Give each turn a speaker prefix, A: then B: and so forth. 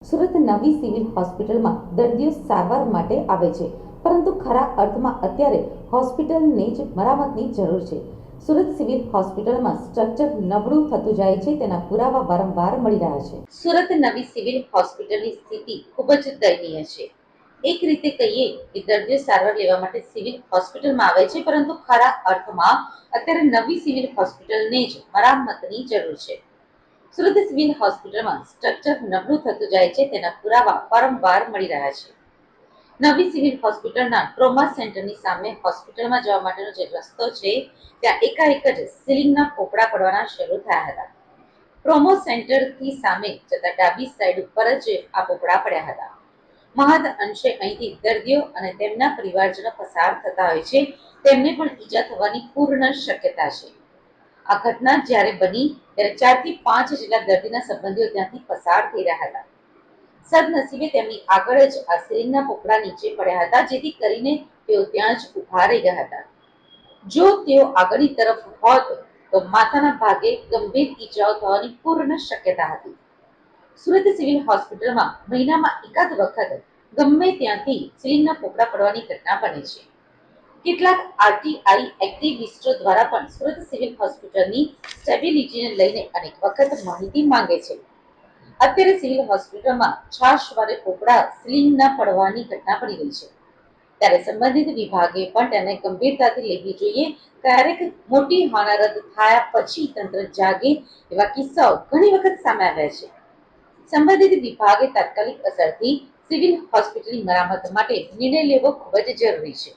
A: સુરત નવી સિવિલ હોસ્પિટલમાં દર્દીઓ સારવાર માટે આવે છે, પરંતુ ખરા અર્થમાં અત્યારે હોસ્પિટલને જ મરામતની જરૂર છે. સુરત સિવિલ હોસ્પિટલમાં સ્ટ્રક્ચર નબળું થતું જાય છે, તેના પુરાવા વારંવાર મળી રહ્યા છે. સુરત નવી સિવિલ હોસ્પિટલની સ્થિતિ ખૂબ જ દયનીય છે. એક રીતે કહીએ કે દર્દીઓ સારવાર લેવા માટે સિવિલ હોસ્પિટલમાં આવે છે, પરંતુ ખરા અર્થમાં અત્યારે નવી સિવિલ હોસ્પિટલને જ મરામતની જરૂર છે. સુરત સિવિલ હોસ્પિટલમાં સ્ટ્રક્ચર નબળું થતું જાય છે, તેના પુરાવા વારંવાર મળી રહ્યા છે. નવી સિવિલ હોસ્પિટલના ટ્રોમા સેન્ટરની સામે હોસ્પિટલમાં જવા માટેનો જે રસ્તો છે, ત્યાં એકાએક જ સીલિંગના પોપડા પડવાના શરૂ થયા હતા. ટ્રોમા સેન્ટરથી સામે જતા ડાબી સાઈડ ઉપર જ આ પોપડા પડ્યા હતા. મહદ અંશે અહીંથી દર્દીઓ અને તેમના પરિવારજનો પસાર થતા હોય છે, તેમને પણ ઈજા થવાની પૂર્ણ શક્યતા છે. આ ઘટના જ્યારે બની ત્યારે 4 થી 5 જેટલા દર્દીના સંબંધીઓ ત્યાંથી પસાર થઈ રહ્યા હતા. સદનસીબે તેમની આગળ જ આ સીલિંગના પોપડા નીચે પડ્યા હતા, જેથી કરીને તેઓ ત્યાં જ ઊભા રહી ગયા હતા. જો તેઓ આગળની તરફ હોત તો માથાના ભાગે ગંભીર ઈજાઓ થવાની પૂર્ણ શક્યતા હતી. સુરત સિવિલ હોસ્પિટલમાં મહિનામાં એકાદ વખત ગમે ત્યાંથી સીલિંગના પોપડા પડવાની ઘટના બને છે. કેટલાક આરટીઆઈ એક્ટિવિસ્ટો દ્વારા પણ સુરત સિવિલ હોસ્પિટલની સ્ટેબિલિટીને લઈને અનેક વખત માહિતી માંગે છે. અત્યારે સિવિલ હોસ્પિટલમાં છાશવારે પોપડા સીલિંગના પડવાની ઘટના બની રહી છે, ત્યારે સંબંધિત વિભાગે પણ તેને ગંભીરતાથી લેવી જોઈએ. ક્યારેક મોટી હોનારત થયા પછી તંત્ર જાગે એવા કિસ્સાઓ ઘણી વખત સામે આવ્યા છે. સંબંધિત વિભાગે તાત્કાલિક અસરથી સિવિલ હોસ્પિટલની મરામત માટે નિર્ણય લેવો ખૂબ જ જરૂરી છે.